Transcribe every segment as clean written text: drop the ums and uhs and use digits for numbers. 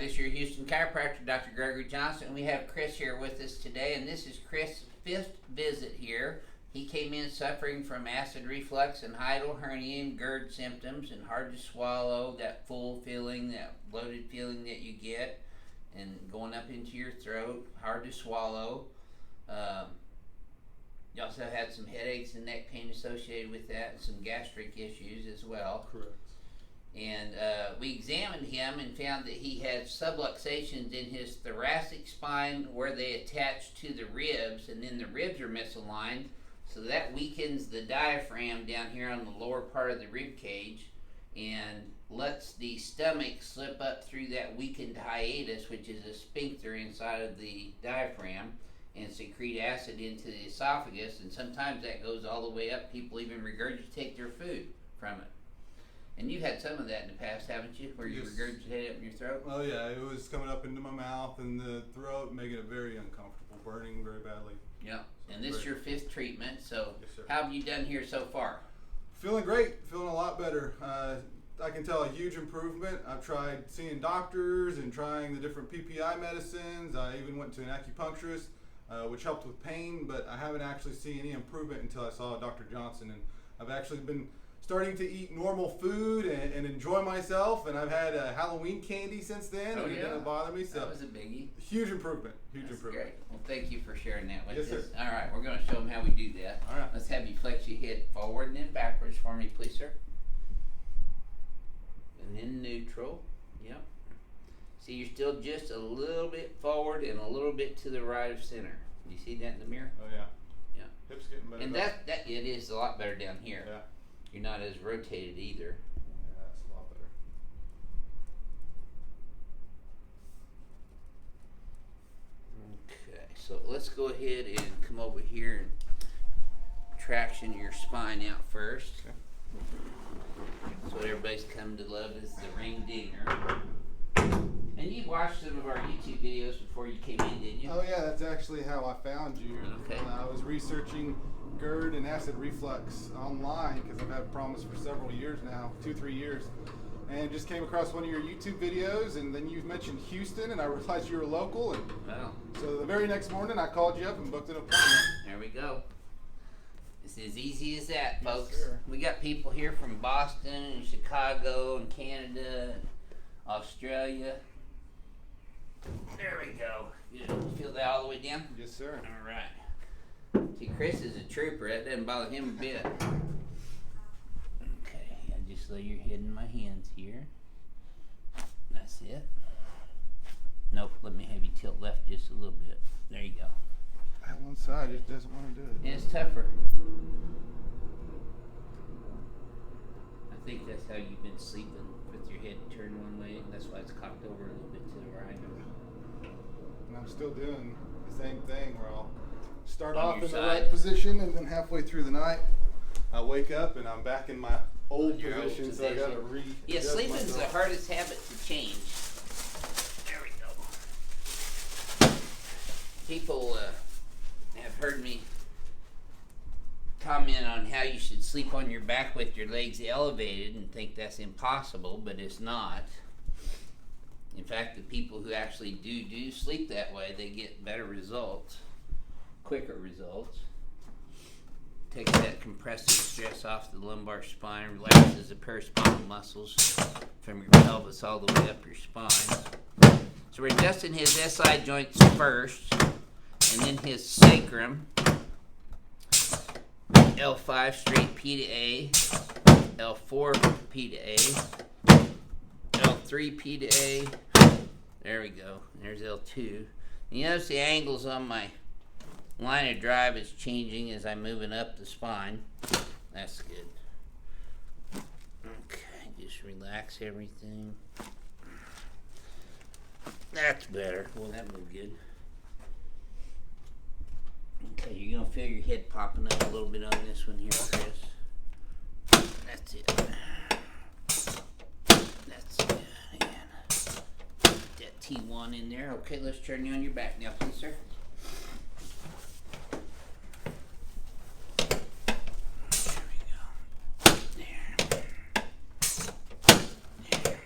this is your Houston chiropractor, Dr. Gregory Johnson. We have Chris here with us today, and this is Chris' 5th visit here. He came in suffering from acid reflux and hiatal, hernia, and GERD symptoms, and hard to swallow, that full feeling, that bloated feeling that you get, and going up into your throat, hard to swallow. You also had some headaches and neck pain associated with that, and some gastric issues as well. Correct. And we examined him and found that he had subluxations in his thoracic spine where they attach to the ribs, and then the ribs are misaligned, so that weakens the diaphragm down here on the lower part of the rib cage and lets the stomach slip up through that weakened hiatus, which is a sphincter inside of the diaphragm, and secrete acid into the esophagus, and sometimes that goes all the way up. People even regurgitate their food from it. And you've had some of that in the past, haven't you? Where you regurgitate it up in your throat? Oh yeah, it was coming up into my mouth and the throat, making it very uncomfortable, burning very badly. Yeah, and this is your 5th treatment, so yes, sir. How have you done here so far? Feeling great, feeling a lot better. I can tell a huge improvement. I've tried seeing doctors and trying the different PPI medicines. I even went to an acupuncturist, which helped with pain, but I haven't actually seen any improvement until I saw Dr. Johnson. And I've actually been starting to eat normal food and enjoy myself, and I've had Halloween candy since then, and it didn't bother me. So that was a biggie. Huge improvement. Huge That's improvement. Great. Well, thank you for sharing that with Yes, us. sir. All right, we're going to show them how we do that. All right. Let's have you flex your head forward and then backwards for me, please, sir. And then neutral. Yep. See, you're still just a little bit forward and a little bit to the right of center. Do you see that in the mirror? Oh yeah. Yeah. Hips getting better. And that it is a lot better down here. Yeah. You're not as rotated either. Yeah, that's a lot better. Okay, so let's go ahead and come over here and traction your spine out first. Okay. That's what everybody's come to love, is the ring dinger. And you watched some of our YouTube videos before you came in, didn't you? Oh yeah, that's actually how I found you. Okay. I was researching GERD and acid reflux online because I've had problems for several years now, 2-3 years, and just came across one of your YouTube videos, and then you mentioned Houston, and I realized you were local, and Wow. so the very next morning I called you up and booked an appointment. There we go. It's as easy as that, folks. Yes, sir. We got people here from Boston and Chicago and Canada and Australia. There we go. Good. Feel that all the way down? Yes, sir. All right. See, Chris is a trooper. That doesn't bother him a bit. Okay, I just lay your head in my hands here. That's it. Nope, let me have you tilt left just a little bit. There you go. That one side just doesn't want to do it. And it's tougher. I think that's how you've been sleeping, with your head turned one way. That's why it's cocked over a little bit to the right. And I'm still doing the same thing where I'll start On off your in the side. right position, and then halfway through the night I wake up and I'm back in my old Your old position, so I gotta position. re. Yeah, sleeping's the hardest habit to change. There we go. People have heard me comment on how you should sleep on your back with your legs elevated and think that's impossible, but it's not. In fact, the people who actually do sleep that way, they get better results, quicker results. Takes that compressive stress off the lumbar spine, relaxes the paraspinal muscles from your pelvis all the way up your spine. So we're adjusting his SI joints first, and then his sacrum. L5 straight P to A, L4 P to A, L3 P to A. There we go. There's L2. And you notice the angles on my line of drive is changing as I'm moving up the spine. That's good. Okay, just relax everything. That's better. Well, that moved good. Okay, you're going to feel your head popping up a little bit on this one here, Chris. That's it. That's it. And put that T1 in there. Okay, let's turn you on your back now, please, sir. There we go. There. There.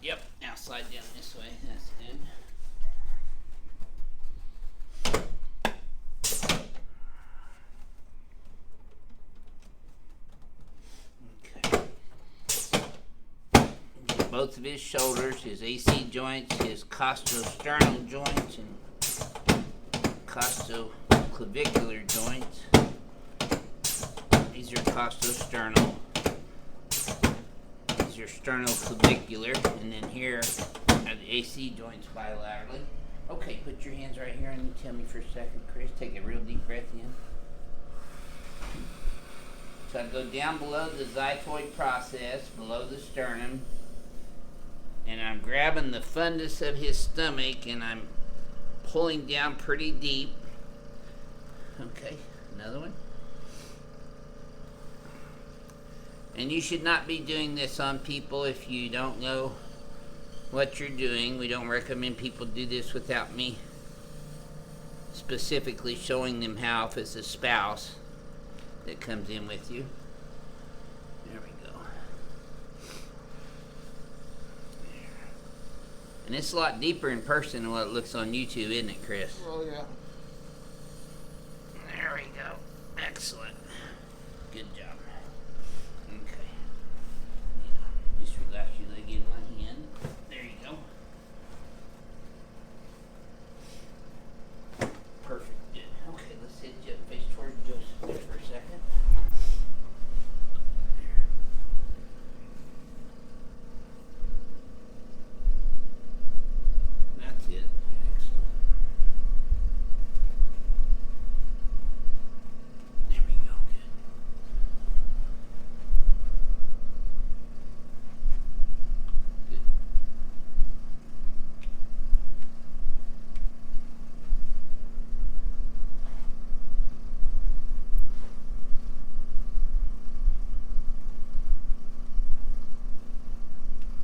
Yep, now slide slide down this way. That's good. Both of his shoulders, his AC joints, his costosternal joints, and costoclavicular joints. These are costosternal. These are sternoclavicular, and then here are the AC joints bilaterally. Okay, put your hands right here and you tell me for a second, Chris. Take a real deep breath in. So I go down below the xiphoid process, below the sternum. And I'm grabbing the fundus of his stomach and I'm pulling down pretty deep. Okay, another one. And you should not be doing this on people if you don't know what you're doing. We don't recommend people do this without me specifically showing them how, if it's a spouse that comes in with you. There we go. And it's a lot deeper in person than what it looks on YouTube, isn't it, Chris? Oh, yeah. There we go. Excellent. Good job. Okay. Just relax your leg in my hand. There you go. Perfect. Good. Okay, let's hit you face toward Joseph there for a second. That's it. Excellent. There we go. Good. Good.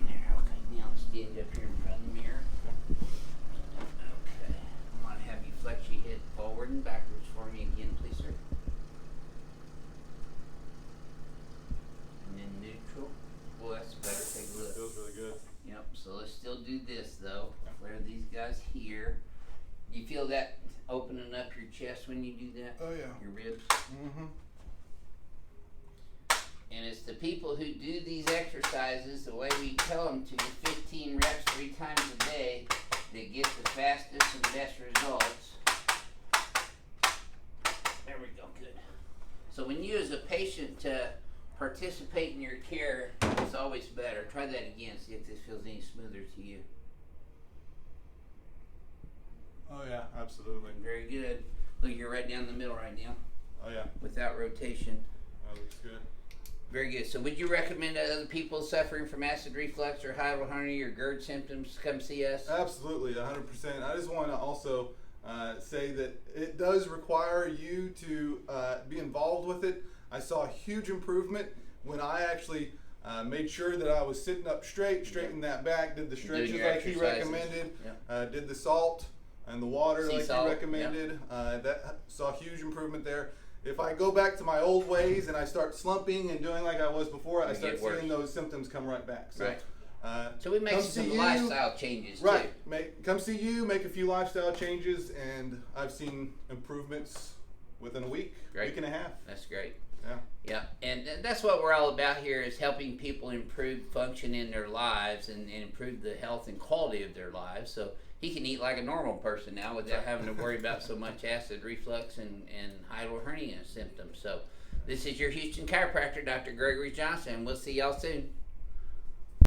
There, okay. Now let's stand up here in front of the mirror. Okay. I'm going to have you flex your head forward and backwards for me again, please, sir. And then neutral. Well, that's better. Take a look. Feels really good. Yep. So let's still do this, though. Flare these guys here. Do you feel that opening up your chest when you do that? Oh, yeah. Your ribs? Mm-hmm. And it's the people who do these exercises the way we tell them to, 15 reps 3 times a day, that get the fastest and best results. There we go, good. So when you as a patient participate in your care, it's always better. Try that again, see if this feels any smoother to you. Oh, yeah, absolutely. Very good. Look, you're right down the middle right now, Oh, yeah. without rotation. That looks good. Very good. So would you recommend that other people suffering from acid reflux or hiatal hernia or GERD symptoms come see us? Absolutely, 100%. I just want to also say that it does require you to be involved with it. I saw a huge improvement when I actually made sure that I was sitting up straight, straightened that back, did the stretches like he recommended, did the salt and the water Sea like salt, he recommended. That saw a huge improvement there. If I go back to my old ways and I start slumping and doing like I was before, I start seeing those symptoms come right back. So, right. So we make some lifestyle changes right. too. Come see you, make a few lifestyle changes, and I've seen improvements within a week, week and a half. That's great. Yeah. Yeah, and that's what we're all about here, is helping people improve function in their lives and improve the health and quality of their lives. So he can eat like a normal person now without having to worry about so much acid reflux and hiatal hernia symptoms. So this is your Houston chiropractor, Dr. Gregory Johnson. We'll see y'all soon.